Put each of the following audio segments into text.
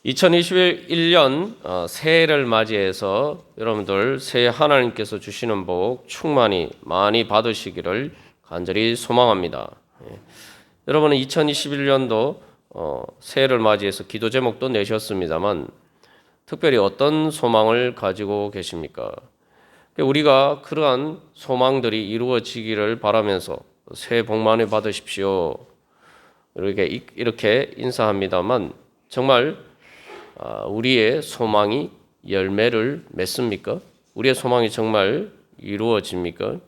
2021년 새해를 맞이해서 여러분들 새해 하나님께서 주시는 복 충만히 많이 받으시기를 간절히 소망합니다. 여러분은 2021년도 새해를 맞이해서 기도 제목도 내셨습니다만 특별히 어떤 소망을 가지고 계십니까? 우리가 그러한 소망들이 이루어지기를 바라면서 새해 복 많이 받으십시오. 이렇게 인사합니다만 정말 우리의 소망이 열매를 맺습니까? 우리의 소망이 정말 이루어집니까?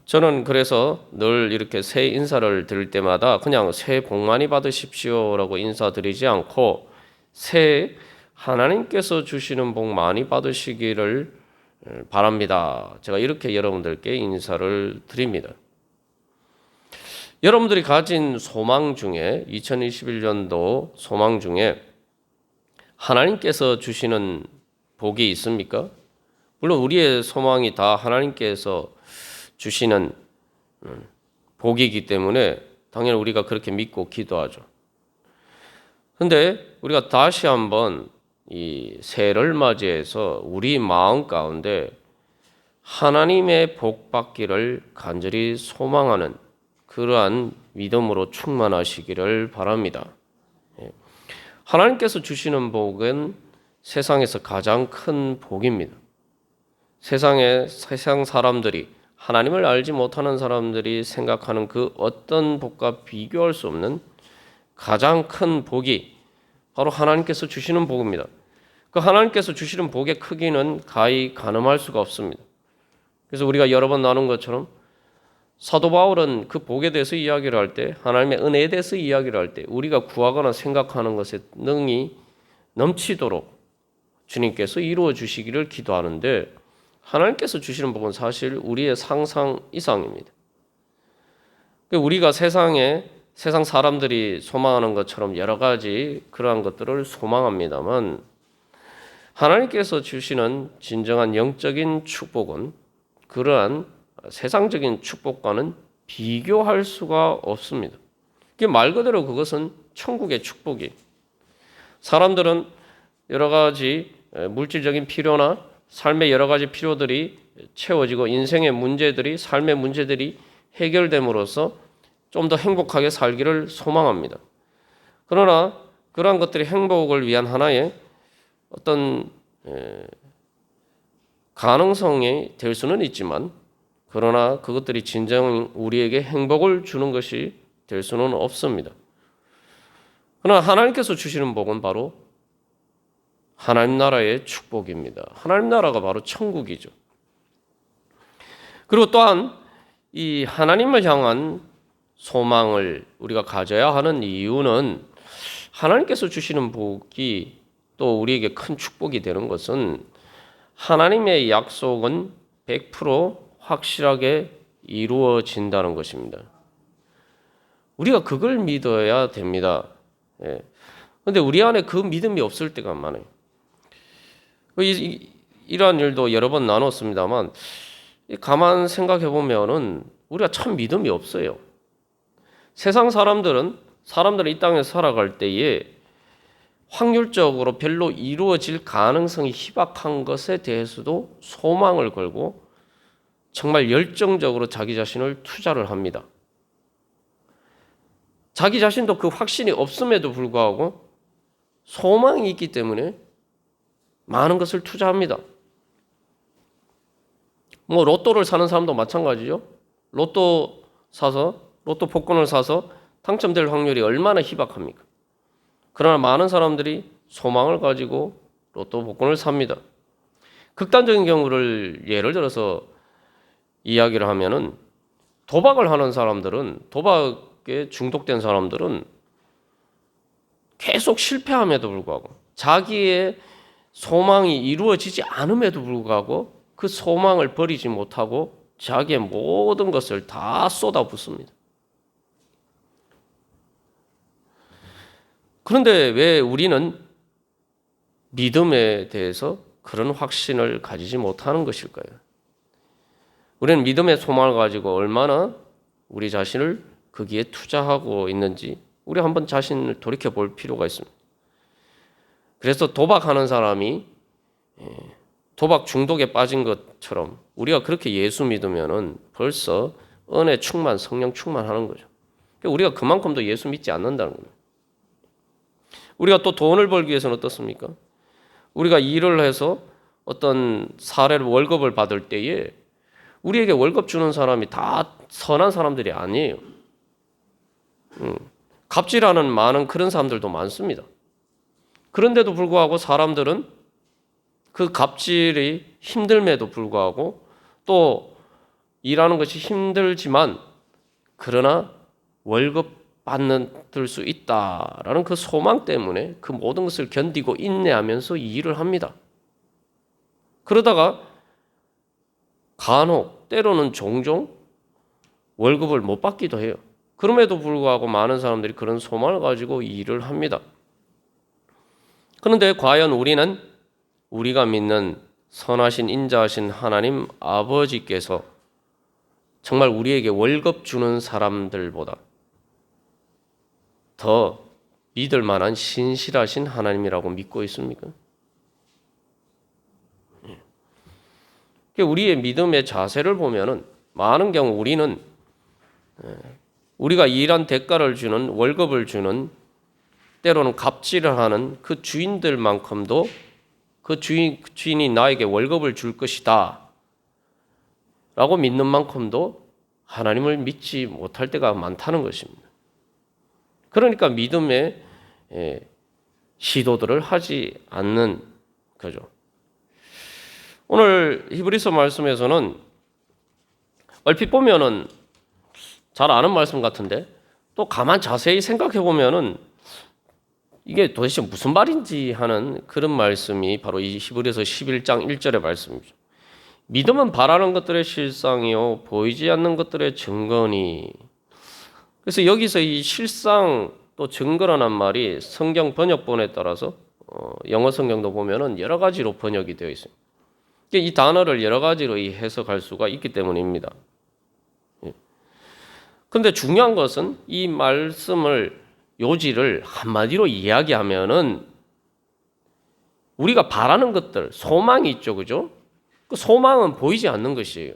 저는 그래서 늘 이렇게 새해 인사를 드릴 때마다 그냥 새해 복 많이 받으십시오라고 인사드리지 않고 새해 하나님께서 주시는 복 많이 받으시기를 바랍니다. 제가 이렇게 여러분들께 인사를 드립니다. 여러분들이 가진 소망 중에 2021년도 소망 중에 하나님께서 주시는 복이 있습니까? 물론 우리의 소망이 다 하나님께서 주시는 복이기 때문에 당연히 우리가 그렇게 믿고 기도하죠. 그런데 우리가 다시 한번 이 새해를 맞이해서 우리 마음 가운데 하나님의 복 받기를 간절히 소망하는 그러한 믿음으로 충만하시기를 바랍니다. 하나님께서 주시는 복은 세상에서 가장 큰 복입니다. 세상 사람들이 하나님을 알지 못하는 사람들이 생각하는 그 어떤 복과 비교할 수 없는 가장 큰 복이 바로 하나님께서 주시는 복입니다. 그 하나님께서 주시는 복의 크기는 가히 가늠할 수가 없습니다. 그래서 우리가 여러 번 나눈 것처럼 사도 바울은 그 복에 대해서 이야기를 할 때, 하나님의 은혜에 대해서 이야기를 할 때 우리가 구하거나 생각하는 것에 능히 넘치도록 주님께서 이루어 주시기를 기도하는데 하나님께서 주시는 복은 사실 우리의 상상 이상입니다. 우리가 세상 사람들이 소망하는 것처럼 여러 가지 그러한 것들을 소망합니다만 하나님께서 주시는 진정한 영적인 축복은 그러한 세상적인 축복과는 비교할 수가 없습니다. 말 그대로 그것은 천국의 축복이. 사람들은 여러 가지 물질적인 필요나 삶의 여러 가지 필요들이 채워지고 인생의 문제들이, 삶의 문제들이 해결됨으로써 좀 더 행복하게 살기를 소망합니다. 그러나 그러한 것들이 행복을 위한 하나의 어떤 가능성이 될 수는 있지만 그러나 그것들이 진정 우리에게 행복을 주는 것이 될 수는 없습니다. 그러나 하나님께서 주시는 복은 바로 하나님 나라의 축복입니다. 하나님 나라가 바로 천국이죠. 그리고 또한 이 하나님을 향한 소망을 우리가 가져야 하는 이유는 하나님께서 주시는 복이 또 우리에게 큰 축복이 되는 것은 하나님의 약속은 100% 확실하게 이루어진다는 것입니다. 우리가 그걸 믿어야 됩니다. 그런데 우리 안에 그 믿음이 없을 때가 많아요. 이러한 일도 여러 번 나눴습니다만 가만 생각해 보면은 우리가 참 믿음이 없어요. 세상 사람들은 이 땅에서 살아갈 때에 확률적으로 별로 이루어질 가능성이 희박한 것에 대해서도 소망을 걸고 정말 열정적으로 자기 자신을 투자를 합니다. 자기 자신도 그 확신이 없음에도 불구하고 소망이 있기 때문에 많은 것을 투자합니다. 로또를 사는 사람도 마찬가지죠. 로또 복권을 사서 당첨될 확률이 얼마나 희박합니까? 그러나 많은 사람들이 소망을 가지고 로또 복권을 삽니다. 극단적인 경우를 예를 들어서 이야기를 하면은 도박을 하는 사람들은, 도박에 중독된 사람들은 계속 실패함에도 불구하고 자기의 소망이 이루어지지 않음에도 불구하고 그 소망을 버리지 못하고 자기의 모든 것을 다 쏟아붓습니다. 그런데 왜 우리는 믿음에 대해서 그런 확신을 가지지 못하는 것일까요? 우리는 믿음의 소망을 가지고 얼마나 우리 자신을 거기에 투자하고 있는지 우리 한번 자신을 돌이켜 볼 필요가 있습니다. 그래서 도박하는 사람이 도박 중독에 빠진 것처럼 우리가 그렇게 예수 믿으면은 벌써 은혜 충만, 성령 충만하는 거죠. 그러니까 우리가 그만큼 더 예수 믿지 않는다는 거예요. 우리가 또 돈을 벌기 위해서는 어떻습니까? 우리가 일을 해서 어떤 사례를 월급을 받을 때에 우리에게 월급 주는 사람이 다 선한 사람들이 아니에요. 갑질하는 많은 그런 사람들도 많습니다. 그런데도 불구하고 사람들은 그 갑질이 힘듦에도 불구하고 또 일하는 것이 힘들지만 그러나 월급 받을 수 있다라는 그 소망 때문에 그 모든 것을 견디고 인내하면서 이 일을 합니다. 그러다가 간혹 때로는 종종 월급을 못 받기도 해요. 그럼에도 불구하고 많은 사람들이 그런 소망을 가지고 일을 합니다. 그런데 과연 우리는 우리가 믿는 선하신 인자하신 하나님 아버지께서 정말 우리에게 월급 주는 사람들보다 더 믿을 만한 신실하신 하나님이라고 믿고 있습니까? 우리의 믿음의 자세를 보면은 많은 경우 우리는 우리가 일한 대가를 주는 월급을 주는 때로는 갑질을 하는 그 주인들만큼도 그 주인이 나에게 월급을 줄 것이다 라고 믿는 만큼도 하나님을 믿지 못할 때가 많다는 것입니다. 그러니까 믿음의 시도들을 하지 않는 거죠. 오늘 히브리서 말씀에서는 얼핏 보면은 잘 아는 말씀 같은데 또 가만 자세히 생각해 보면은 이게 도대체 무슨 말인지 하는 그런 말씀이 바로 이 히브리서 11장 1절의 말씀이죠. 믿음은 바라는 것들의 실상이요 보이지 않는 것들의 증거니. 그래서 여기서 이 실상 또 증거라는 말이 성경 번역본에 따라서 영어 성경도 보면은 여러 가지로 번역이 되어 있어요. 이 단어를 여러 가지로 해석할 수가 있기 때문입니다. 그런데 중요한 것은 이 말씀을 요지를 한마디로 이야기하면은 우리가 바라는 것들, 소망이 있죠, 그죠? 그 소망은 보이지 않는 것이에요.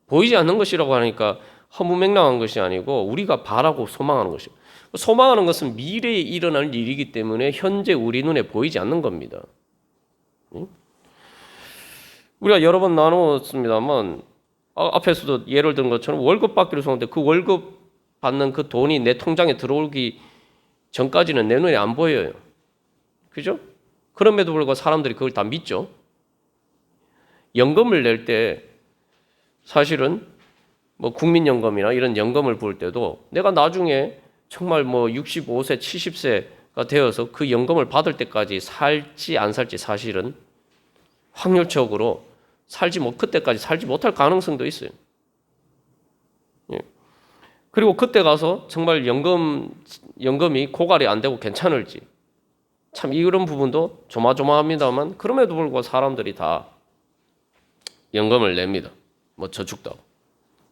보이지 않는 것이라고 하니까 허무맹랑한 것이 아니고 우리가 바라고 소망하는 것이에요. 소망하는 것은 미래에 일어날 일이기 때문에 현재 우리 눈에 보이지 않는 겁니다. 우리가 여러 번 나누었습니다만 앞에서도 예를 든 것처럼 월급 받기로 했는데 그 월급 받는 그 돈이 내 통장에 들어오기 전까지는 내 눈에 안 보여요. 그죠? 그럼에도 불구하고 사람들이 그걸 다 믿죠. 연금을 낼 때 사실은 뭐 국민연금이나 이런 연금을 볼 때도 내가 나중에 정말 뭐 65세, 70세가 되어서 그 연금을 받을 때까지 살지 안 살지 사실은 확률적으로 그때까지 살지 못할 가능성도 있어요. 그리고 그때 가서 정말 연금이 고갈이 안 되고 괜찮을지 참 이런 부분도 조마조마합니다만 그럼에도 불구하고 사람들이 다 연금을 냅니다. 뭐 저축도 하고.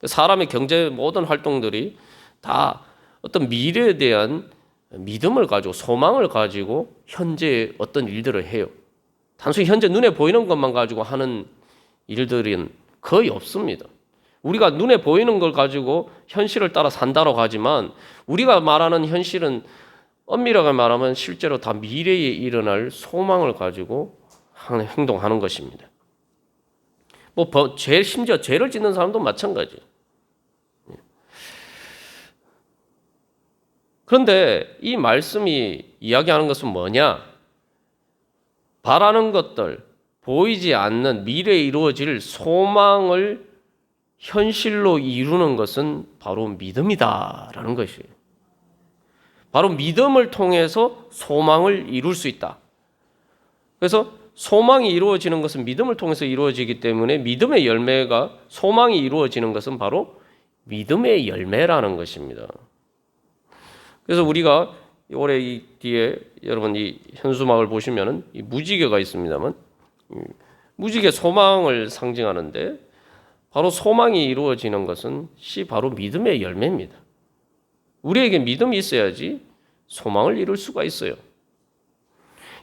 사람의 경제 모든 활동들이 다 어떤 미래에 대한 믿음을 가지고 소망을 가지고 현재 어떤 일들을 해요. 단순히 현재 눈에 보이는 것만 가지고 하는 일들은 거의 없습니다. 우리가 눈에 보이는 걸 가지고 현실을 따라 산다고 하지만 우리가 말하는 현실은 엄밀하게 말하면 실제로 다 미래에 일어날 소망을 가지고 행동하는 것입니다. 심지어 죄를 짓는 사람도 마찬가지예요. 그런데 이 말씀이 이야기하는 것은 뭐냐? 바라는 것들, 보이지 않는 미래에 이루어질 소망을 현실로 이루는 것은 바로 믿음이다라는 것이에요. 바로 믿음을 통해서 소망을 이룰 수 있다. 그래서 소망이 이루어지는 것은 믿음을 통해서 이루어지기 때문에 믿음의 열매가 소망이 이루어지는 것은 바로 믿음의 열매라는 것입니다. 그래서 우리가 올해 이 뒤에 여러분 이 현수막을 보시면은 이 무지개가 있습니다만 무지개 소망을 상징하는데 바로 소망이 이루어지는 것은 바로 믿음의 열매입니다. 우리에게 믿음이 있어야지 소망을 이룰 수가 있어요.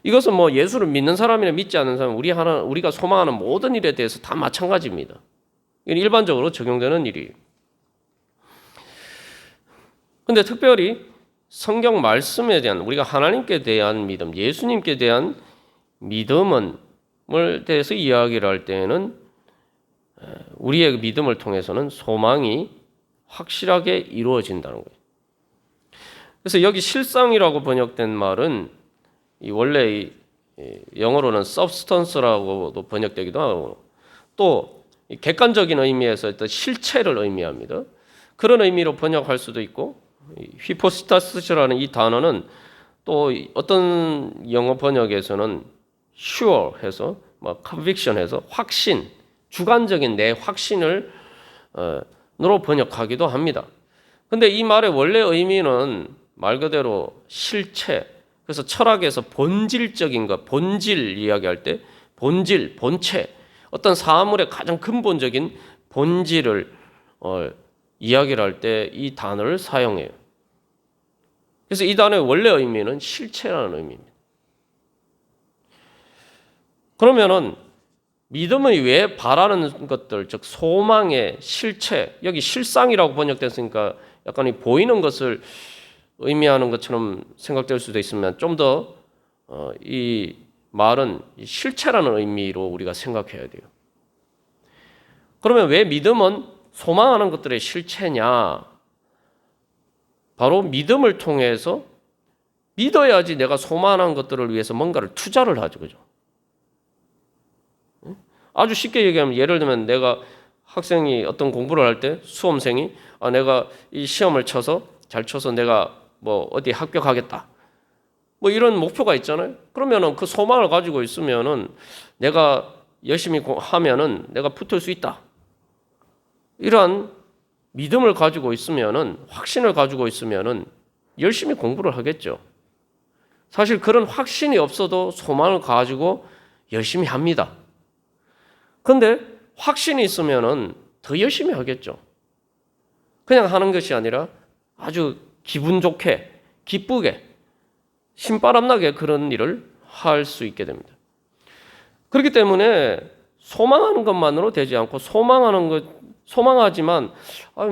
이것은 뭐 예수를 믿는 사람이나 믿지 않는 사람, 우리가 소망하는 모든 일에 대해서 다 마찬가지입니다. 이건 일반적으로 적용되는 일이에요. 근데 특별히 성경 말씀에 대한, 우리가 하나님께 대한 믿음, 예수님께 대한 믿음을 대해서 이야기를 할 때에는 우리의 믿음을 통해서는 소망이 확실하게 이루어진다는 거예요. 그래서 여기 실상이라고 번역된 말은 원래 영어로는 substance라고도 번역되기도 하고, 또 객관적인 의미에서 어떤 실체를 의미합니다. 그런 의미로 번역할 수도 있고, 히포스타스라는 이 단어는 또 어떤 영어 번역에서는 sure 해서 conviction 해서 확신, 주관적인 내 확신을 으로 번역하기도 합니다. 근데 이 말의 원래 의미는 말 그대로 실체, 그래서 철학에서 본질적인 것, 본질 이야기할 때 본질, 본체, 어떤 사물의 가장 근본적인 본질을 이야기를 할 때 이 단어를 사용해요. 그래서 이 단어의 원래 의미는 실체라는 의미입니다. 그러면은 믿음이 왜 바라는 것들, 즉 소망의 실체, 여기 실상이라고 번역됐으니까 약간 이 보이는 것을 의미하는 것처럼 생각될 수도 있으면 좀 더 이 말은 실체라는 의미로 우리가 생각해야 돼요. 그러면 왜 믿음은 소망하는 것들의 실체냐? 바로 믿음을 통해서 믿어야지 내가 소망하는 것들을 위해서 뭔가를 투자를 하죠. 그죠? 아주 쉽게 얘기하면, 예를 들면 내가 학생이 어떤 공부를 할 때 수험생이 내가 이 시험을 잘 쳐서 내가 뭐 어디 합격하겠다, 뭐 이런 목표가 있잖아요. 그러면은 그 소망을 가지고 있으면은 내가 열심히 하면은 내가 붙을 수 있다, 이러한 믿음을 가지고 있으면은, 확신을 가지고 있으면은 열심히 공부를 하겠죠. 사실 그런 확신이 없어도 소망을 가지고 열심히 합니다. 근데 확신이 있으면은 더 열심히 하겠죠. 그냥 하는 것이 아니라 아주 기분 좋게, 기쁘게, 신바람나게 그런 일을 할 수 있게 됩니다. 그렇기 때문에 소망하는 것만으로 되지 않고, 소망하지만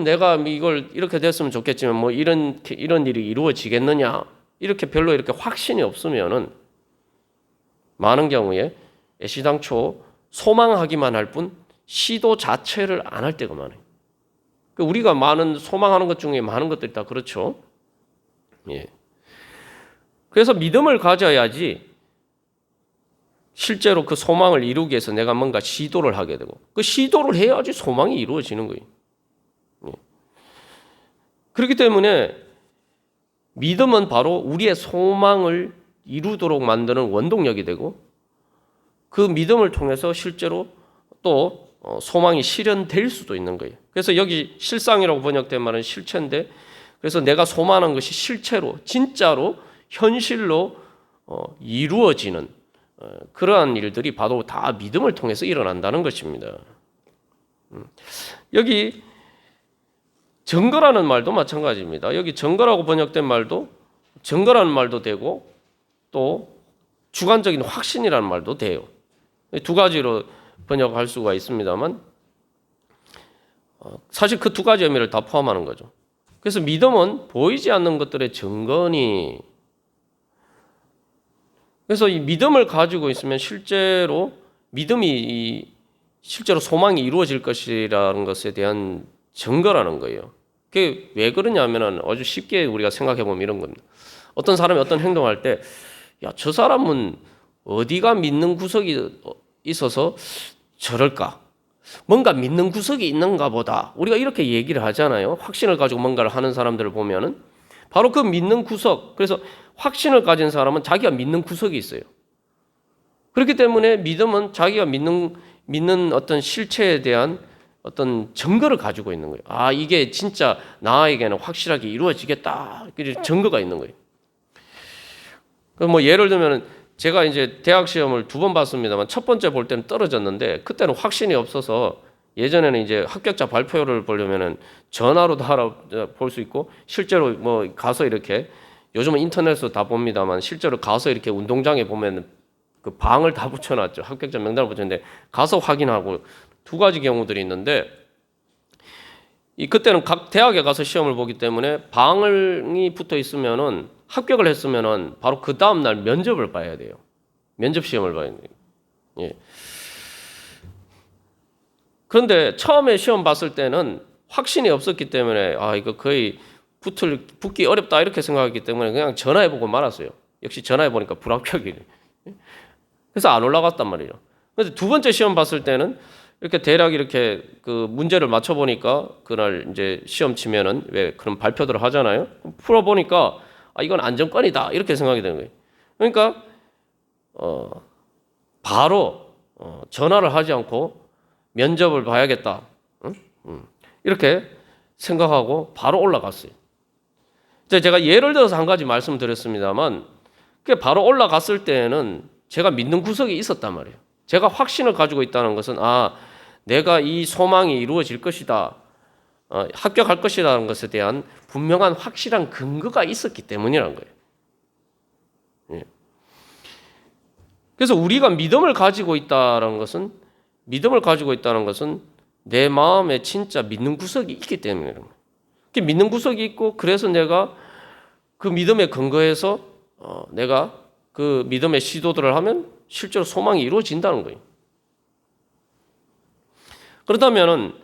내가 이걸 이렇게 됐으면 좋겠지만 뭐 이런 일이 이루어지겠느냐, 이렇게 별로 이렇게 확신이 없으면은 많은 경우에 애시당초 소망하기만 할 뿐 시도 자체를 안 할 때가 많아요. 우리가 많은 소망하는 것 중에 많은 것들이 다 그렇죠. 예. 그래서 믿음을 가져야지 실제로 그 소망을 이루기 위해서 내가 뭔가 시도를 하게 되고, 그 시도를 해야지 소망이 이루어지는 거예요. 예. 그렇기 때문에 믿음은 바로 우리의 소망을 이루도록 만드는 원동력이 되고, 그 믿음을 통해서 실제로 또 소망이 실현될 수도 있는 거예요. 그래서 여기 실상이라고 번역된 말은 실체인데, 그래서 내가 소망하는 것이 실체로, 진짜로, 현실로 이루어지는 그러한 일들이 바로 다 믿음을 통해서 일어난다는 것입니다. 여기 증거라는 말도 마찬가지입니다. 여기 증거라고 번역된 말도 증거라는 말도 되고, 또 주관적인 확신이라는 말도 돼요. 두 가지로 번역할 수가 있습니다만, 사실 그 두 가지 의미를 다 포함하는 거죠. 그래서 믿음은 보이지 않는 것들의 증거니, 그래서 이 믿음을 가지고 있으면 실제로 소망이 이루어질 것이라는 것에 대한 증거라는 거예요. 그게 왜 그러냐면은 아주 쉽게 우리가 생각해 보면 이런 겁니다. 어떤 사람이 어떤 행동할 때, 저 사람은 어디가 믿는 구석이 있어서 저럴까? 뭔가 믿는 구석이 있는가 보다. 우리가 이렇게 얘기를 하잖아요. 확신을 가지고 뭔가를 하는 사람들을 보면은 바로 그 믿는 구석, 그래서 확신을 가진 사람은 자기가 믿는 구석이 있어요. 그렇기 때문에 믿음은 자기가 믿는 어떤 실체에 대한 어떤 증거를 가지고 있는 거예요. 이게 진짜 나에게는 확실하게 이루어지겠다. 증거가 있는 거예요. 뭐 예를 들면 제가 이제 대학 시험을 2번 봤습니다만, 첫 번째 볼 때는 떨어졌는데, 그때는 확신이 없어서, 예전에는 이제 합격자 발표를 보려면은 전화로도 알아볼 수 있고, 실제로 뭐 가서 이렇게 요즘은 인터넷에서 다 봅니다만 실제로 가서 이렇게 운동장에 보면 그 방을 다 붙여놨죠. 합격자 명단을 붙였는데 가서 확인하고 두 가지 경우들이 있는데 그때는 각 대학에 가서 시험을 보기 때문에 방이 붙어 있으면은 합격을 했으면은 바로 그 다음 날 면접을 봐야 돼요. 면접 시험을 봐야 돼요. 예. 그런데 처음에 시험 봤을 때는 확신이 없었기 때문에 이거 거의 붙기 어렵다 이렇게 생각했기 때문에 그냥 전화해보고 말았어요. 역시 전화해보니까 불합격이네. 그래서 안 올라갔단 말이에요. 그런데 두 번째 시험 봤을 때는 이렇게 대략 이렇게 그 문제를 맞춰보니까 그날 이제 시험 치면은 왜 그런 발표들을 하잖아요. 풀어보니까 이건 안정권이다 이렇게 생각이 되는 거예요. 그러니까 바로 전화를 하지 않고 면접을 봐야겠다. 이렇게 생각하고 바로 올라갔어요. 제가 예를 들어서 한 가지 말씀드렸습니다만 바로 올라갔을 때는 제가 믿는 구석이 있었단 말이에요. 제가 확신을 가지고 있다는 것은 내가 이 소망이 이루어질 것이다. 합격할 것이라는 것에 대한 분명한 확실한 근거가 있었기 때문이라는 거예요. 예. 그래서 우리가 믿음을 가지고 있다는 것은 내 마음에 진짜 믿는 구석이 있기 때문이라는 거예요. 믿는 구석이 있고 그래서 내가 그 믿음에 근거해서 내가 그 믿음의 시도들을 하면 실제로 소망이 이루어진다는 거예요. 그렇다면은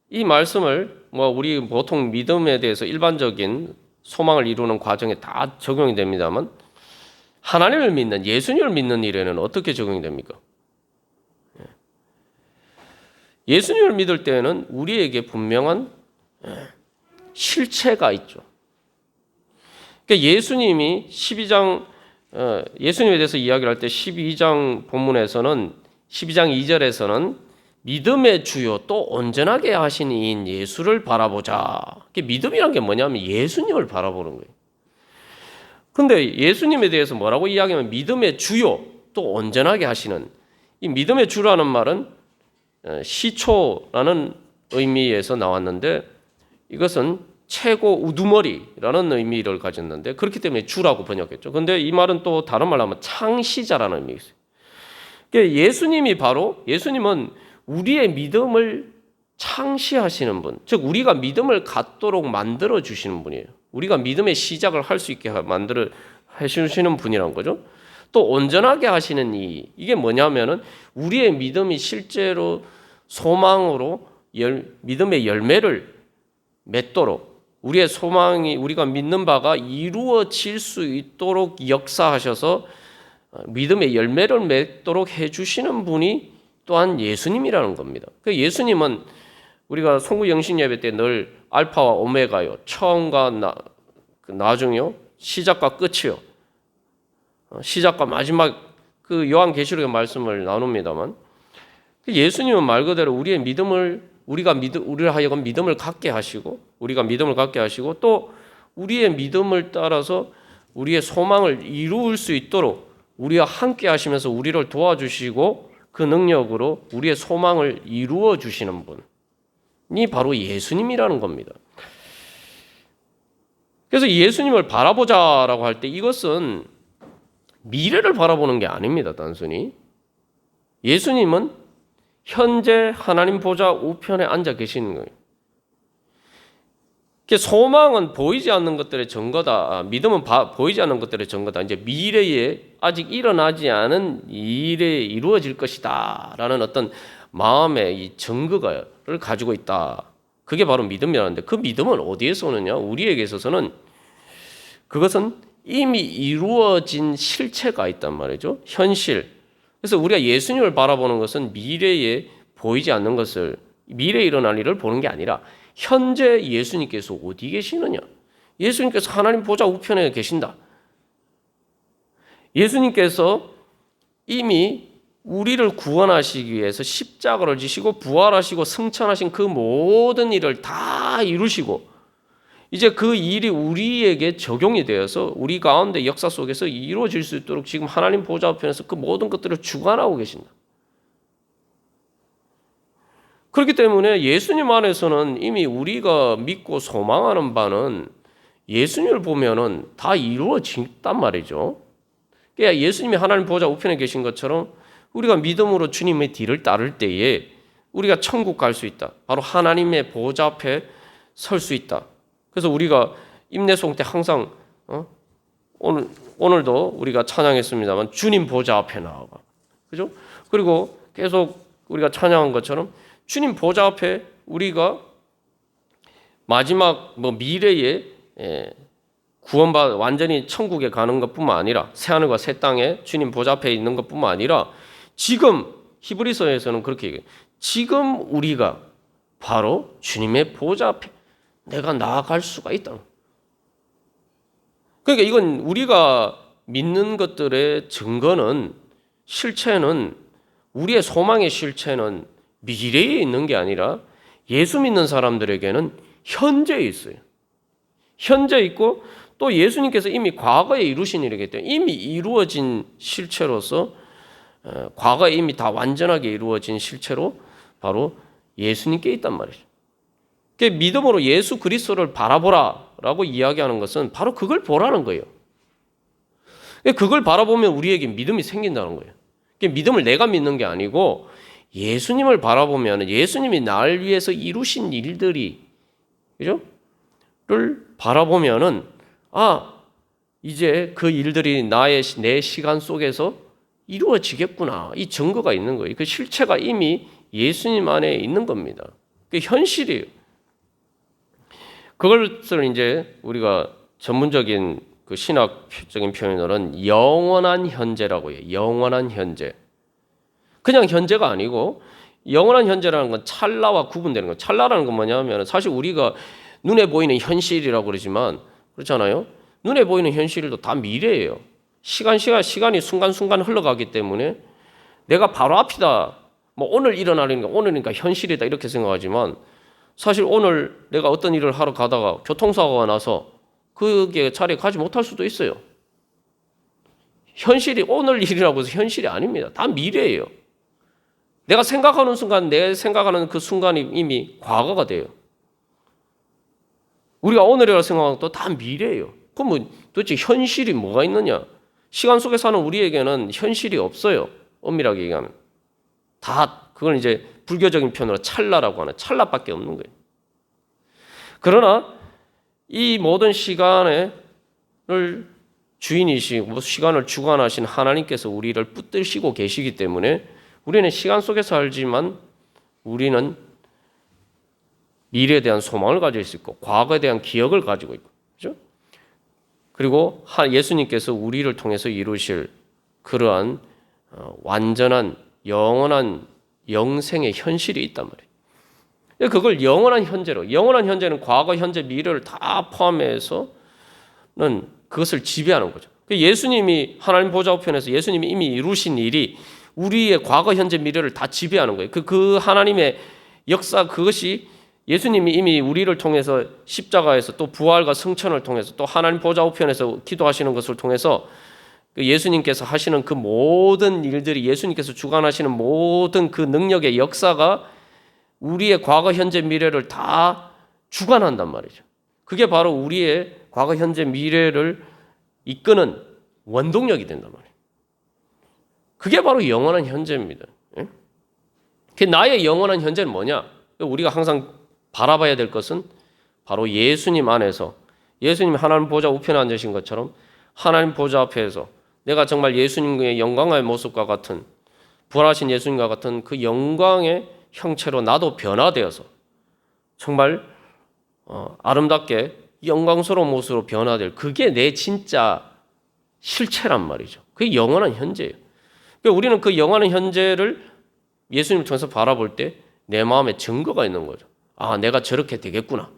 이 말씀을 우리 보통 믿음에 대해서 일반적인 소망을 이루는 과정에 다 적용이 됩니다만 하나님을 믿는 예수님을 믿는 일에는 어떻게 적용이 됩니까? 예수님을 믿을 때에는 우리에게 분명한 실체가 있죠. 그러니까 예수님이 12장 예수님에 대해서 이야기를 할 때 12장 본문에서는 12장 2절에서는 믿음의 주요 또 온전하게 하신 이인 예수를 바라보자. 믿음이란 게 뭐냐면 예수님을 바라보는 거예요. 그런데 예수님에 대해서 뭐라고 이야기하면 믿음의 주요 또 온전하게 하시는 이 믿음의 주라는 말은 시초라는 의미에서 나왔는데 이것은 최고 우두머리라는 의미를 가졌는데 그렇기 때문에 주라고 번역했죠. 그런데 이 말은 또 다른 말로 하면 창시자라는 의미가 있어요. 그러니까 예수님은 우리의 믿음을 창시하시는 분, 즉 우리가 믿음을 갖도록 만들어 주시는 분이에요. 우리가 믿음의 시작을 할 수 있게 만들어 해주시는 분이란 거죠. 또 온전하게 하시는 이게 뭐냐면은 우리의 믿음이 실제로 소망으로 믿음의 열매를 맺도록 우리의 소망이 우리가 믿는 바가 이루어질 수 있도록 역사하셔서 믿음의 열매를 맺도록 해주시는 분이 또한 예수님이라는 겁니다. 예수님은 우리가 송구 영신 예배 때 늘 알파와 오메가요, 처음과 나중이요, 시작과 끝이요, 시작과 마지막 그 요한계시록의 말씀을 나눕니다만 예수님은 말 그대로 우리의 믿음을 우리를 하여금 믿음을 갖게 하시고 우리가 믿음을 갖게 하시고 또 우리의 믿음을 따라서 우리의 소망을 이루을 수 있도록 우리와 함께 하시면서 우리를 도와주시고 그 능력으로 우리의 소망을 이루어 주시는 분이 바로 예수님이라는 겁니다. 그래서 예수님을 바라보자라고 할 때 이것은 미래를 바라보는 게 아닙니다. 단순히 예수님은 현재 하나님 보좌 우편에 앉아 계시는 거예요. 소망은 보이지 않는 것들의 증거다. 믿음은 보이지 않는 것들의 증거다. 이제 미래에 아직 일어나지 않은 일에 이루어질 것이다라는 어떤 마음의 이 증거를 가지고 있다. 그게 바로 믿음이라는데 그 믿음은 어디에서 오느냐? 우리에게 있어서는 그것은 이미 이루어진 실체가 있단 말이죠. 현실. 그래서 우리가 예수님을 바라보는 것은 미래에 보이지 않는 것을 미래에 일어날 일을 보는 게 아니라 현재 예수님께서 어디 계시느냐? 예수님께서 하나님 보좌 우편에 계신다. 예수님께서 이미 우리를 구원하시기 위해서 십자가를 지시고 부활하시고 승천하신 그 모든 일을 다 이루시고 이제 그 일이 우리에게 적용이 되어서 우리 가운데 역사 속에서 이루어질 수 있도록 지금 하나님 보좌 우편에서 그 모든 것들을 주관하고 계신다. 그렇기 때문에 예수님 안에서는 이미 우리가 믿고 소망하는 바는 예수님을 보면은 다 이루어진단 말이죠. 그러니까 예수님이 하나님 보좌 우편에 계신 것처럼 우리가 믿음으로 주님의 뒤를 따를 때에 우리가 천국 갈 수 있다. 바로 하나님의 보좌 앞에 설 수 있다. 그래서 우리가 임내송 때 항상 오늘도 우리가 찬양했습니다만 주님 보좌 앞에 나아가. 그죠? 그리고 계속 우리가 찬양한 것처럼 주님 보좌 앞에 우리가 마지막 미래에 구원받아 완전히 천국에 가는 것뿐만 아니라 새하늘과 새 땅에 주님 보좌 앞에 있는 것뿐만 아니라 지금 히브리서에서는 그렇게 얘기해요. 지금 우리가 바로 주님의 보좌 앞에 내가 나아갈 수가 있다. 그러니까 이건 우리가 믿는 것들의 증거는 실체는 우리의 소망의 실체는 미래에 있는 게 아니라 예수 믿는 사람들에게는 현재에 있어요. 현재 있고 또 예수님께서 이미 과거에 이루신 일이기 때문에 이미 이루어진 실체로서 과거에 이미 다 완전하게 이루어진 실체로 바로 예수님께 있단 말이죠. 그러니까 믿음으로 예수 그리스도를 바라보라라고 이야기하는 것은 바로 그걸 보라는 거예요. 그걸 바라보면 우리에게 믿음이 생긴다는 거예요. 그러니까 믿음을 내가 믿는 게 아니고 예수님을 바라보면 예수님이 나를 위해서 이루신 일들이 그죠? 를 바라보면은 이제 그 일들이 내 시간 속에서 이루어지겠구나. 이 증거가 있는 거예요. 그 실체가 이미 예수님 안에 있는 겁니다. 그게 현실이에요. 그것을 이제 우리가 전문적인 그 신학적인 표현으로는 영원한 현재라고 해요. 영원한 현재. 그냥 현재가 아니고 영원한 현재라는 건 찰나와 구분되는 거예요. 찰나라는 건 뭐냐면 사실 우리가 눈에 보이는 현실이라고 그러지만 그렇잖아요. 눈에 보이는 현실도 다 미래예요. 시간이 순간순간 흘러가기 때문에 내가 바로 앞이다. 오늘 일어나는 게 오늘이니까 현실이다 이렇게 생각하지만 사실 오늘 내가 어떤 일을 하러 가다가 교통사고가 나서 그게 자리에 가지 못할 수도 있어요. 현실이 오늘 일이라고 해서 현실이 아닙니다. 다 미래예요. 내가 생각하는 순간 내 생각하는 그 순간이 이미 과거가 돼요. 우리가 오늘이라고 생각하는 것도 다 미래예요. 그럼 도대체 현실이 뭐가 있느냐? 시간 속에 사는 우리에게는 현실이 없어요. 엄밀하게 얘기하면. 다 그걸 이제 불교적인 표현으로 찰나라고 하는 찰나밖에 없는 거예요. 그러나 이 모든 시간을 주인이시고 시간을 주관하신 하나님께서 우리를 붙드시고 계시기 때문에 우리는 시간 속에 살지만 우리는 미래에 대한 소망을 가질 수 있고 과거에 대한 기억을 가지고 있고 그렇죠? 그리고 예수님께서 우리를 통해서 이루실 그러한 완전한 영원한 영생의 현실이 있단 말이에요. 그걸 영원한 현재로 영원한 현재는 과거, 현재, 미래를 다 포함해서는 그것을 지배하는 거죠. 예수님이 하나님 보좌 우편에서 예수님이 이미 이루신 일이 우리의 과거, 현재, 미래를 다 지배하는 거예요. 그 하나님의 역사 그것이 예수님이 이미 우리를 통해서 십자가에서 또 부활과 승천을 통해서 또 하나님 보좌 우편에서 기도하시는 것을 통해서 예수님께서 하시는 그 모든 일들이 예수님께서 주관하시는 모든 그 능력의 역사가 우리의 과거, 현재, 미래를 다 주관한단 말이죠. 그게 바로 우리의 과거, 현재, 미래를 이끄는 원동력이 된단 말이에요. 그게 바로 영원한 현재입니다. 나의 영원한 현재는 뭐냐? 우리가 항상 바라봐야 될 것은 바로 예수님 안에서 예수님이 하나님 보좌 우편에 앉으신 것처럼 하나님 보좌 앞에서 내가 정말 예수님의 영광의 모습과 같은 부활하신 예수님과 같은 그 영광의 형체로 나도 변화되어서 정말 아름답게 영광스러운 모습으로 변화될 그게 내 진짜 실체란 말이죠. 그게 영원한 현재예요. 그러니까 우리는 그 영원한 현재를 예수님을 통해서 바라볼 때 내 마음에 증거가 있는 거죠. 내가 저렇게 되겠구나.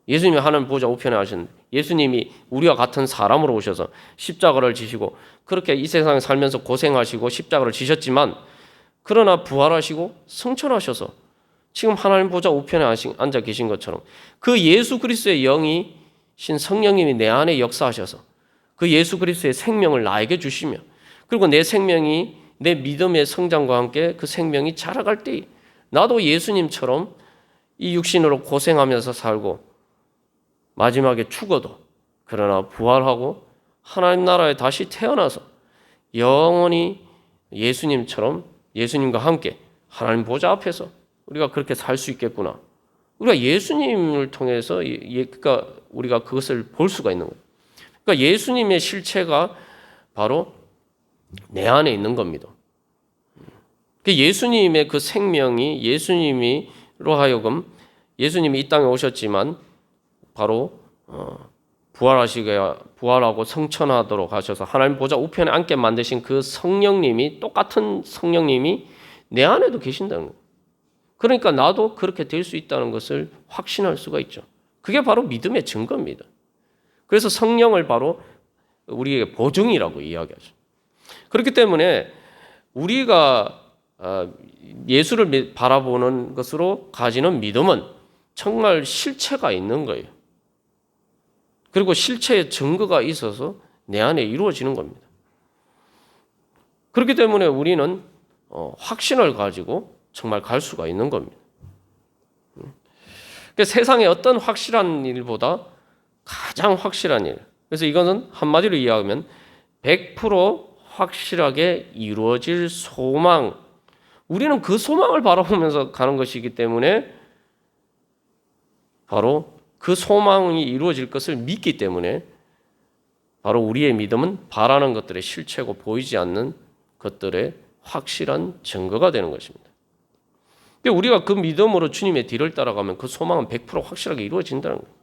예수님이 하나님 보좌 우편에 하셨는데 예수님이 우리와 같은 사람으로 오셔서 십자가를 지시고 그렇게 이 세상에 살면서 고생하시고 십자가를 지셨지만 그러나 부활하시고 승천하셔서 지금 하나님 보좌 우편에 앉아 계신 것처럼 그 예수 그리스도의 영이신 성령님이 내 안에 역사하셔서 그 예수 그리스도의 생명을 나에게 주시며 그리고 내 생명이 내 믿음의 성장과 함께 그 생명이 자라갈 때 나도 예수님처럼 이 육신으로 고생하면서 살고 마지막에 죽어도 그러나 부활하고 하나님 나라에 다시 태어나서 영원히 예수님처럼 예수님과 함께 하나님 보좌 앞에서 우리가 그렇게 살 수 있겠구나. 우리가 예수님을 통해서 그러니까 우리가 그것을 볼 수가 있는 거예요. 그러니까 예수님의 실체가 바로 내 안에 있는 겁니다. 예수님의 그 생명이 예수님이로 하여금 예수님이 이 땅에 오셨지만 바로 부활하고 성천하도록 하셔서 하나님 보좌 우편에 앉게 만드신 그 성령님이 똑같은 성령님이 내 안에도 계신다는 거예요. 그러니까 나도 그렇게 될 수 있다는 것을 확신할 수가 있죠. 그게 바로 믿음의 증거입니다. 그래서 성령을 바로 우리에게 보증이라고 이야기하죠. 그렇기 때문에 우리가 예수를 바라보는 것으로 가지는 믿음은 정말 실체가 있는 거예요. 그리고 실체의 증거가 있어서 내 안에 이루어지는 겁니다. 그렇기 때문에 우리는 확신을 가지고 정말 갈 수가 있는 겁니다. 그러니까 세상의 어떤 확실한 일보다 가장 확실한 일. 그래서 이것은 한마디로 이야기하면 100% 확실하게 이루어질 소망. 우리는 그 소망을 바라보면서 가는 것이기 때문에 바로 그 소망이 이루어질 것을 믿기 때문에 바로 우리의 믿음은 바라는 것들의 실체고 보이지 않는 것들의 확실한 증거가 되는 것입니다. 근데 우리가 그 믿음으로 주님의 뒤를 따라가면 그 소망은 100% 확실하게 이루어진다는 거예요.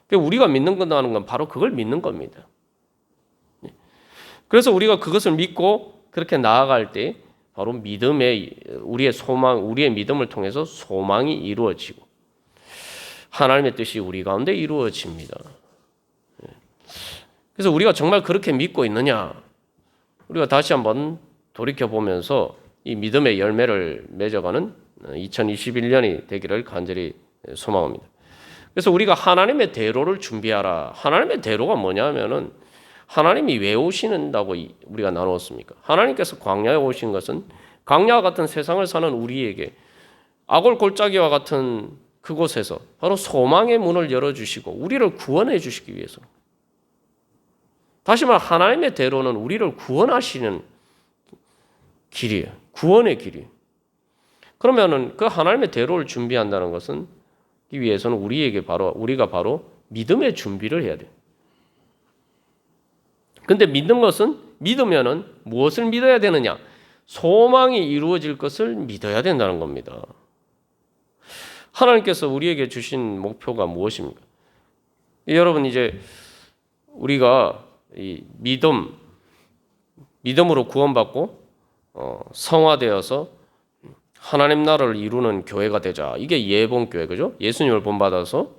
그러니까 우리가 믿는 건다는 건 바로 그걸 믿는 겁니다. 그래서 우리가 그것을 믿고 그렇게 나아갈 때 바로 우리의 소망, 우리의 믿음을 통해서 소망이 이루어지고 하나님의 뜻이 우리 가운데 이루어집니다. 그래서 우리가 정말 그렇게 믿고 있느냐? 우리가 다시 한번 돌이켜보면서 이 믿음의 열매를 맺어가는 2021년이 되기를 간절히 소망합니다. 그래서 우리가 하나님의 대로를 준비하라. 하나님의 대로가 뭐냐면은 하나님이 왜 오시는다고 우리가 나누었습니까? 하나님께서 광야에 오신 것은 광야와 같은 세상을 사는 우리에게 악골 골짜기와 같은 그곳에서 바로 소망의 문을 열어주시고 우리를 구원해 주시기 위해서. 다시 말해 하나님의 대로는 우리를 구원하시는 길이에요. 구원의 길이에요. 그러면은 그 하나님의 대로를 준비한다는 것은 이 위해서는 우리가 바로 믿음의 준비를 해야 돼요. 근데 믿으면은 무엇을 믿어야 되느냐? 소망이 이루어질 것을 믿어야 된다는 겁니다. 하나님께서 우리에게 주신 목표가 무엇입니까? 여러분 이제 우리가 이 믿음으로 구원받고 성화되어서 하나님 나라를 이루는 교회가 되자. 이게 예봉교회 그죠? 예수님을 본받아서.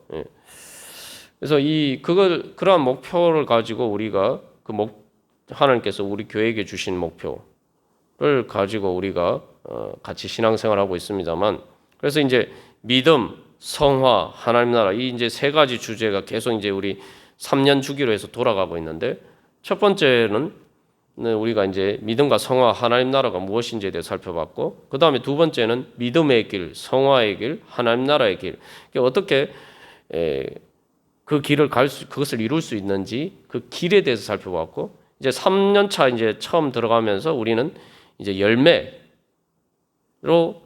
그래서 그러한 목표를 가지고 우리가 하나님께서 우리 교회에게 주신 목표를 가지고 우리가 같이 신앙생활하고 있습니다만, 그래서 이제 믿음, 성화, 하나님 나라 이 이제 세 가지 주제가 계속 이제 우리 3년 주기로 해서 돌아가고 있는데, 첫 번째는 우리가 이제 믿음과 성화, 하나님 나라가 무엇인지에 대해 살펴봤고, 그 다음에 두 번째는 믿음의 길, 성화의 길, 하나님 나라의 길. 어떻게 그 길을 그것을 이룰 수 있는지 그 길에 대해서 살펴봤고, 이제 3년 차 이제 처음 들어가면서 우리는 이제 열매로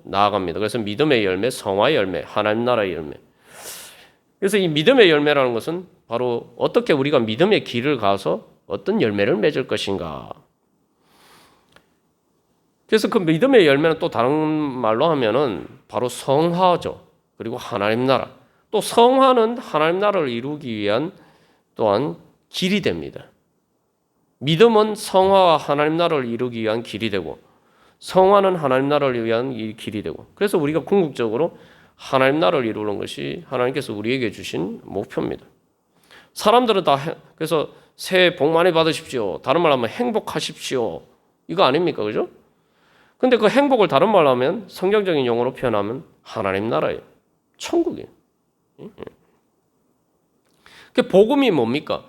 나아갑니다. 그래서 믿음의 열매, 성화의 열매, 하나님 나라의 열매. 그래서 이 믿음의 열매라는 것은 바로 어떻게 우리가 믿음의 길을 가서 어떤 열매를 맺을 것인가. 그래서 그 믿음의 열매는 또 다른 말로 하면은 바로 성화죠. 그리고 하나님 나라. 또 성화는 하나님 나라를 이루기 위한 또한 길이 됩니다. 믿음은 성화와 하나님 나라를 이루기 위한 길이 되고, 성화는 하나님 나라를 위한 이 길이 되고, 그래서 우리가 궁극적으로 하나님 나라를 이루는 것이 하나님께서 우리에게 주신 목표입니다. 사람들은 그래서 새해 복 많이 받으십시오. 다른 말로 하면 행복하십시오. 이거 아닙니까? 그죠? 근데 그 행복을 다른 말로 하면 성경적인 용어로 표현하면 하나님 나라예요. 천국이에요. 그 복음이 뭡니까?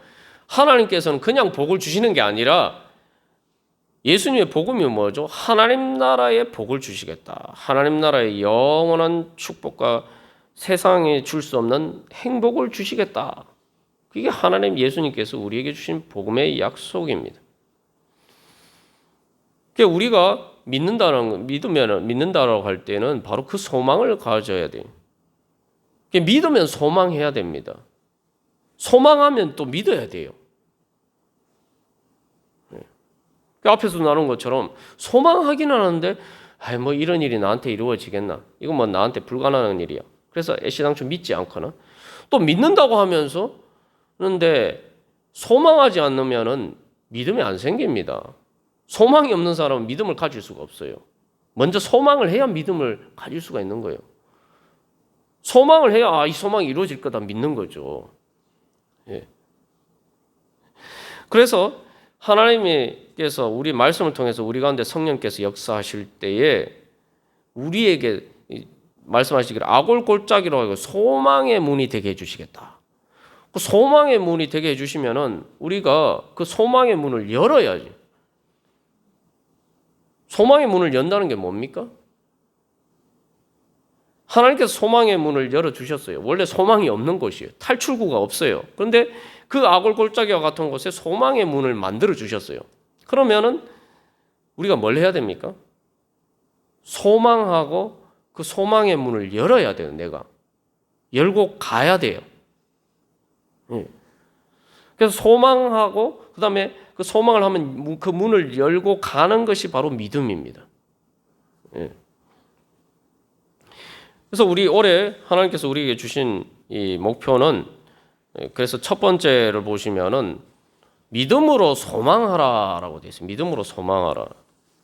하나님께서는 그냥 복을 주시는 게 아니라 예수님의 복음이 뭐죠? 하나님 나라의 복을 주시겠다. 하나님 나라의 영원한 축복과 세상에 줄 수 없는 행복을 주시겠다. 그게 하나님 예수님께서 우리에게 주신 복음의 약속입니다. 그러니까 우리가 믿는다라고 할 때는 바로 그 소망을 가져야 돼요. 그러니까 믿으면 소망해야 됩니다. 소망하면 또 믿어야 돼요. 그 앞에서 나눈 것처럼 소망하기는 하는데 뭐 이런 일이 나한테 이루어지겠나? 이건 뭐 나한테 불가능한 일이야. 그래서 애시당초 믿지 않거나 또 믿는다고 하면서 그런데 소망하지 않으면은 믿음이 안 생깁니다. 소망이 없는 사람은 믿음을 가질 수가 없어요. 먼저 소망을 해야 믿음을 가질 수가 있는 거예요. 소망을 해야 이 소망이 이루어질 거다 믿는 거죠. 예. 그래서 하나님께서 우리 말씀을 통해서 우리 가운데 성령께서 역사하실 때에 우리에게 말씀하시기를 아골골짜기로 하고 소망의 문이 되게 해주시겠다. 그 소망의 문이 되게 해주시면은 우리가 그 소망의 문을 열어야지. 소망의 문을 연다는 게 뭡니까? 하나님께서 소망의 문을 열어주셨어요. 원래 소망이 없는 곳이에요. 탈출구가 없어요. 그런데 그 아골골짜기와 같은 곳에 소망의 문을 만들어주셨어요. 그러면은 우리가 뭘 해야 됩니까? 소망하고 그 소망의 문을 열어야 돼요. 내가. 열고 가야 돼요. 그래서 소망하고 그 다음에 그 소망을 하면 그 문을 열고 가는 것이 바로 믿음입니다. 그래서 우리 올해 하나님께서 우리에게 주신 이 목표는 그래서 첫 번째를 보시면은 믿음으로 소망하라라고 되어 있어요. 믿음으로 소망하라.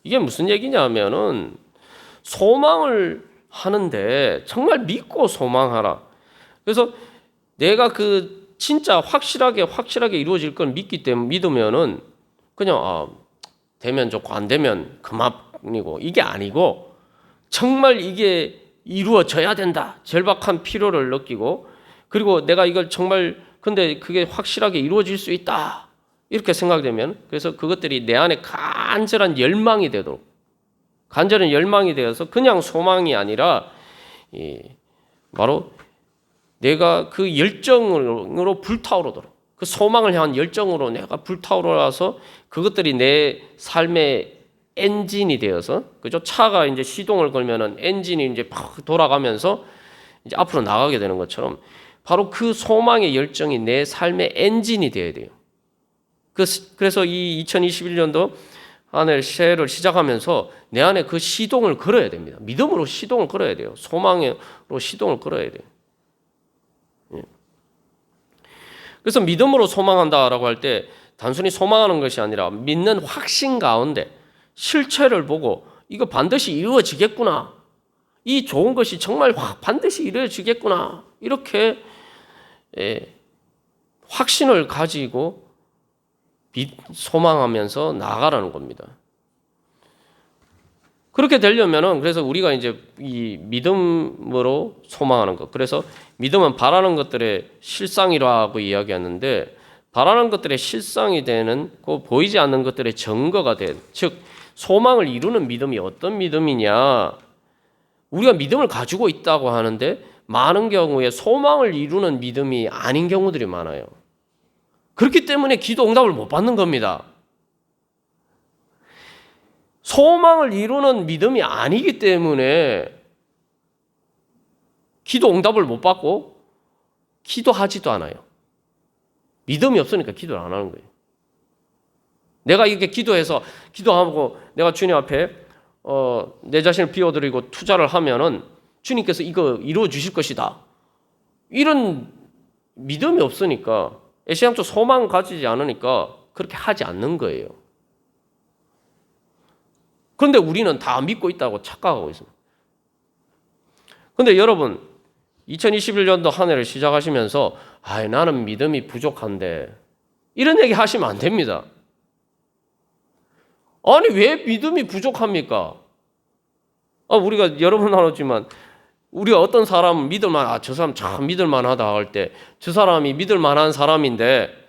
이게 무슨 얘기냐면은 소망을 하는데 정말 믿고 소망하라. 그래서 내가 그 진짜 확실하게 이루어질 걸 믿기 때문에 믿으면은 그냥 되면 좋고 안 되면 그만이고 이게 아니고 정말 이게 이루어져야 된다. 절박한 필요를 느끼고 그리고 내가 이걸 정말 근데 그게 확실하게 이루어질 수 있다. 이렇게 생각되면 그래서 그것들이 내 안에 간절한 열망이 되도록 간절한 열망이 되어서 그냥 소망이 아니라 바로 내가 그 열정으로 불타오르도록 그 소망을 향한 열정으로 내가 불타오르어서 그것들이 내 삶의 엔진이 되어서 그죠? 차가 이제 시동을 걸면은 엔진이 이제 팍 돌아가면서 이제 앞으로 나가게 되는 것처럼 바로 그 소망의 열정이 내 삶의 엔진이 되어야 돼요. 그래서 이 2021년도 한 해 새해를 시작하면서 내 안에 그 시동을 걸어야 됩니다. 믿음으로 시동을 걸어야 돼요. 소망으로 시동을 걸어야 돼요. 그래서 믿음으로 소망한다라고 할 때 단순히 소망하는 것이 아니라 믿는 확신 가운데 실체를 보고 이거 반드시 이루어지겠구나. 이 좋은 것이 정말 반드시 이루어지겠구나. 이렇게 확신을 가지고 소망하면서 나아가라는 겁니다. 그렇게 되려면은 그래서 우리가 이제 이 믿음으로 소망하는 것. 그래서 믿음은 바라는 것들의 실상이라고 이야기하는데 바라는 것들의 실상이 되는 그 보이지 않는 것들의 증거가 된 즉 소망을 이루는 믿음이 어떤 믿음이냐? 우리가 믿음을 가지고 있다고 하는데 많은 경우에 소망을 이루는 믿음이 아닌 경우들이 많아요. 그렇기 때문에 기도 응답을 못 받는 겁니다. 소망을 이루는 믿음이 아니기 때문에 기도 응답을 못 받고 기도하지도 않아요. 믿음이 없으니까 기도를 안 하는 거예요. 내가 이렇게 기도하고 내가 주님 앞에 내 자신을 비워드리고 투자를 하면은 주님께서 이거 이루어 주실 것이다. 이런 믿음이 없으니까 애시당초 소망 가지지 않으니까 그렇게 하지 않는 거예요. 그런데 우리는 다 믿고 있다고 착각하고 있습니다. 그런데 여러분 2021년도 한 해를 시작하시면서 나는 믿음이 부족한데 이런 얘기 하시면 안 됩니다. 아니 왜 믿음이 부족합니까? 우리가 여러 번 나눴지만 우리가 어떤 사람 믿을만 저 사람 참 믿을만하다 할 때 저 사람이 믿을만한 사람인데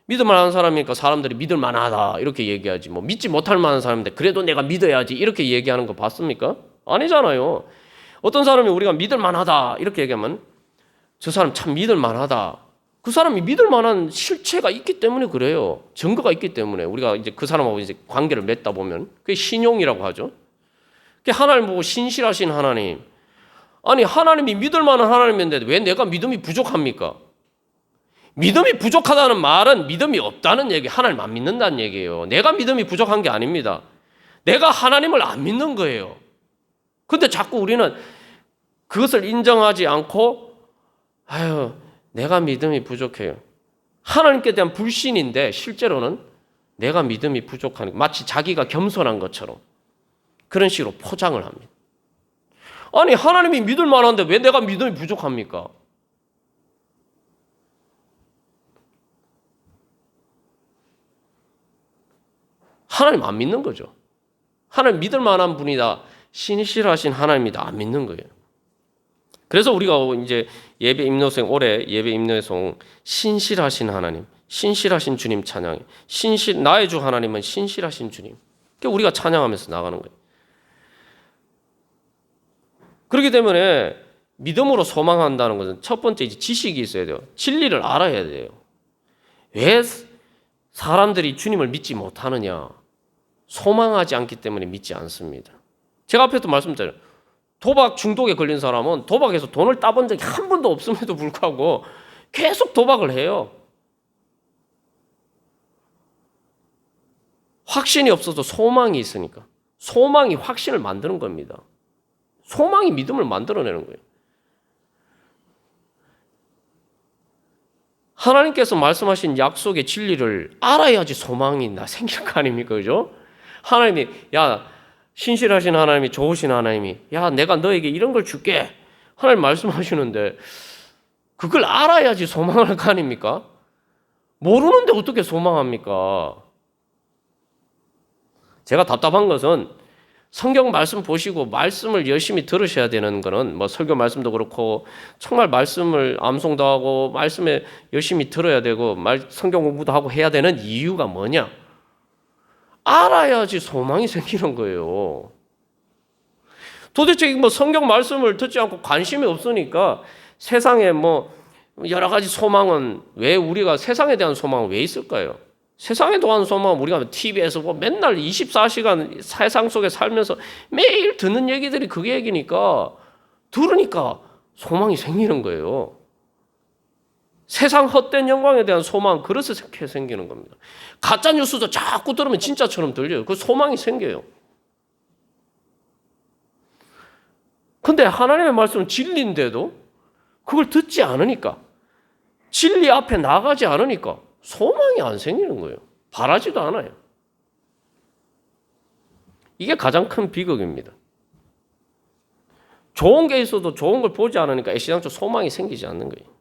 믿을만한 사람이니까 사람들이 믿을만하다 이렇게 얘기하지 뭐 믿지 못할 만한 사람인데 그래도 내가 믿어야지 이렇게 얘기하는 거 봤습니까? 아니잖아요. 어떤 사람이 우리가 믿을만하다 이렇게 얘기하면 저 사람 참 믿을만하다 그 사람이 믿을 만한 실체가 있기 때문에 그래요. 증거가 있기 때문에 우리가 이제 그 사람하고 이제 관계를 맺다 보면 그게 신용이라고 하죠. 그게 하나님 보고 신실하신 하나님. 아니 하나님이 믿을 만한 하나님인데 왜 내가 믿음이 부족합니까? 믿음이 부족하다는 말은 믿음이 없다는 얘기, 하나님 안 믿는다는 얘기예요. 내가 믿음이 부족한 게 아닙니다. 내가 하나님을 안 믿는 거예요. 근데 자꾸 우리는 그것을 인정하지 않고 아유 내가 믿음이 부족해요. 하나님께 대한 불신인데 실제로는 내가 믿음이 부족하니까 마치 자기가 겸손한 것처럼 그런 식으로 포장을 합니다. 아니 하나님이 믿을 만한데 왜 내가 믿음이 부족합니까? 하나님 안 믿는 거죠. 하나님 믿을 만한 분이다. 신실하신 하나님이다. 안 믿는 거예요. 그래서 우리가 이제 예배 임노송 올해 예배 임노송 신실하신 하나님, 신실하신 주님 찬양해. 나의 주 하나님은 신실하신 주님. 그게 우리가 찬양하면서 나가는 거예요. 그렇기 때문에 믿음으로 소망한다는 것은 첫 번째 이제 지식이 있어야 돼요. 진리를 알아야 돼요. 왜 사람들이 주님을 믿지 못하느냐? 소망하지 않기 때문에 믿지 않습니다. 제가 앞에도 말씀드렸잖아요. 도박 중독에 걸린 사람은 도박에서 돈을 따본 적이 한 번도 없음에도 불구하고 계속 도박을 해요. 확신이 없어도 소망이 있으니까. 소망이 확신을 만드는 겁니다. 소망이 믿음을 만들어내는 거예요. 하나님께서 말씀하신 약속의 진리를 알아야지 소망이 생길 거 아닙니까? 그죠? 하나님이, 야, 신실하신 하나님이, 좋으신 하나님이, 야, 내가 너에게 이런 걸 줄게. 하나님 말씀하시는데, 그걸 알아야지 소망할 거 아닙니까? 모르는데 어떻게 소망합니까? 제가 답답한 것은 성경 말씀 보시고 말씀을 열심히 들으셔야 되는 거는 뭐 설교 말씀도 그렇고 정말 말씀을 암송도 하고 말씀에 열심히 들어야 되고 성경 공부도 하고 해야 되는 이유가 뭐냐? 알아야지 소망이 생기는 거예요. 도대체 뭐 성경 말씀을 듣지 않고 관심이 없으니까 세상에 뭐 여러 가지 소망은 왜 우리가 세상에 대한 소망은 왜 있을까요? 세상에 대한 소망은 우리가 TV에서 뭐 맨날 24시간 세상 속에 살면서 매일 듣는 얘기들이 그 얘기니까 들으니까 소망이 생기는 거예요. 세상 헛된 영광에 대한 소망, 그래서 생기는 겁니다. 가짜 뉴스도 자꾸 들으면 진짜처럼 들려요. 그 소망이 생겨요. 근데 하나님의 말씀은 진리인데도 그걸 듣지 않으니까, 진리 앞에 나가지 않으니까 소망이 안 생기는 거예요. 바라지도 않아요. 이게 가장 큰 비극입니다. 좋은 게 있어도 좋은 걸 보지 않으니까 애시당초 소망이 생기지 않는 거예요.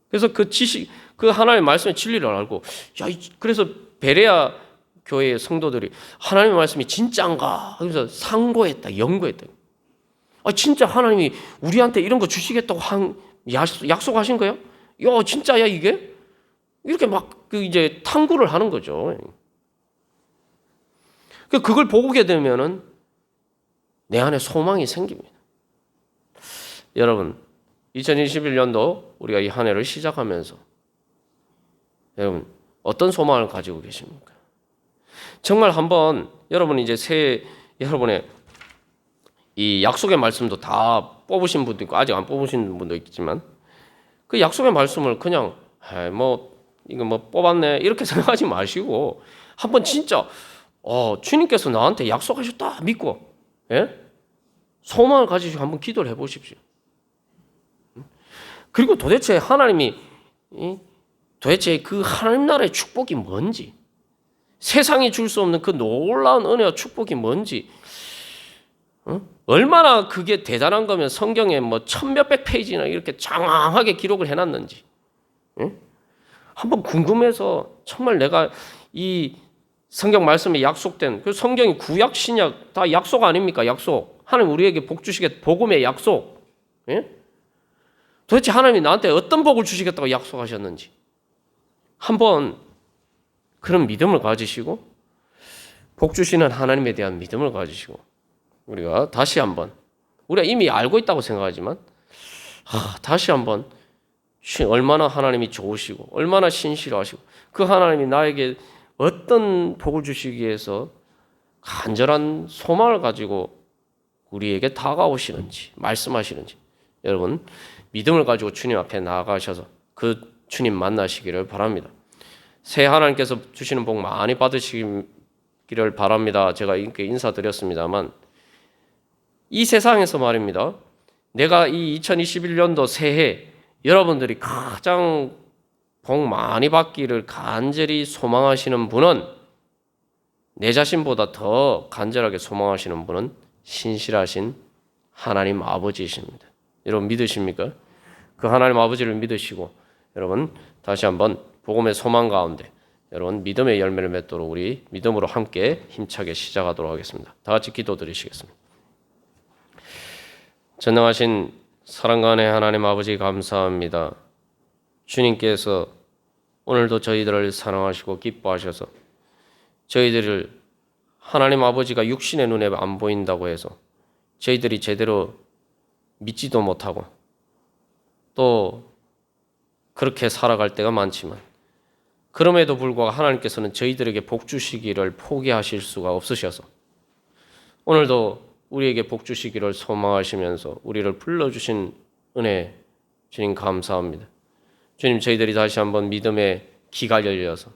그래서 그 지식, 그 하나님의 말씀의 진리를 알고, 야, 그래서 베레아 교회의 성도들이 하나님의 말씀이 진짜인가? 그래서 상고했다, 연구했다. 아, 진짜 하나님이 우리한테 이런 거 주시겠다고 약속하신 거예요? 야, 진짜야, 이게? 이렇게 막 이제 탐구를 하는 거죠. 그걸 보게 되면은 내 안에 소망이 생깁니다. 여러분, 2021년도 우리가 이 한 해를 시작하면서 여러분 어떤 소망을 가지고 계십니까? 정말 한번 여러분 이제 여러분의 이 약속의 말씀도 다 뽑으신 분도 있고 아직 안 뽑으신 분도 있지만 그 약속의 말씀을 그냥 이거 뭐 뽑았네 이렇게 생각하지 마시고 한번 진짜 주님께서 나한테 약속하셨다 믿고 소망을 가지시고 한번 기도를 해보십시오. 그리고 도대체 하나님이 도대체 그 하나님 나라의 축복이 뭔지, 세상이 줄 수 없는 그 놀라운 은혜와 축복이 뭔지, 얼마나 그게 대단한 거면 성경에 뭐 1000몇백 페이지나 이렇게 장황하게 기록을 해놨는지 한번 궁금해서 정말 내가 이 성경 말씀에 약속된 그 성경이 구약 신약 다 약속 아닙니까? 약속. 하나님 우리에게 복 주시겠다. 복음의 약속. 도대체 하나님이 나한테 어떤 복을 주시겠다고 약속하셨는지 한번 그런 믿음을 가지시고 복 주시는 하나님에 대한 믿음을 가지시고 우리가 다시 한번 우리가 이미 알고 있다고 생각하지만 다시 한번 얼마나 하나님이 좋으시고 얼마나 신실하시고 그 하나님이 나에게 어떤 복을 주시기 위해서 간절한 소망을 가지고 우리에게 다가오시는지 말씀하시는지 여러분 믿음을 가지고 주님 앞에 나아가셔서 그 주님 만나시기를 바랍니다. 새해 하나님께서 주시는 복 많이 받으시기를 바랍니다. 제가 이렇게 인사드렸습니다만 이 세상에서 말입니다. 내가 이 2021년도 새해 여러분들이 가장 복 많이 받기를 간절히 소망하시는 분은 내 자신보다 더 간절하게 소망하시는 분은 신실하신 하나님 아버지이십니다. 여러분 믿으십니까? 그 하나님 아버지를 믿으시고 여러분 다시 한번 복음의 소망 가운데 여러분 믿음의 열매를 맺도록 우리 믿음으로 함께 힘차게 시작하도록 하겠습니다. 다 같이 기도드리시겠습니다. 전능하신 사랑과 은혜의 하나님 아버지 감사합니다. 주님께서 오늘도 저희들을 사랑하시고 기뻐하셔서 저희들을 하나님 아버지가 육신의 눈에 안 보인다고 해서 저희들이 제대로 믿지도 못하고 또 그렇게 살아갈 때가 많지만 그럼에도 불구하고 하나님께서는 저희들에게 복 주시기를 포기하실 수가 없으셔서 오늘도 우리에게 복 주시기를 소망하시면서 우리를 불러주신 은혜 주님 감사합니다. 주님 저희들이 다시 한번 믿음의 귀가 열려서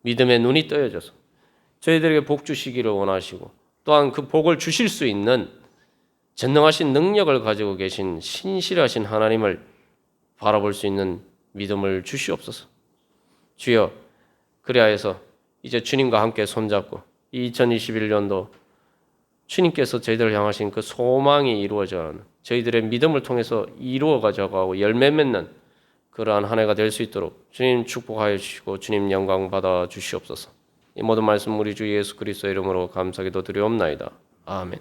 믿음의 눈이 떠여져서 저희들에게 복 주시기를 원하시고 또한 그 복을 주실 수 있는 전능하신 능력을 가지고 계신 신실하신 하나님을 바라볼 수 있는 믿음을 주시옵소서. 주여 그리하여서 이제 주님과 함께 손잡고 이 2021년도 주님께서 저희들을 향하신 그 소망이 이루어져가는 저희들의 믿음을 통해서 이루어가져가고 열매 맺는 그러한 한 해가 될 수 있도록 주님 축복하여 주시고 주님 영광 받아 주시옵소서. 이 모든 말씀 우리 주 예수 그리스도의 이름으로 감사기도 드리옵나이다. 아멘.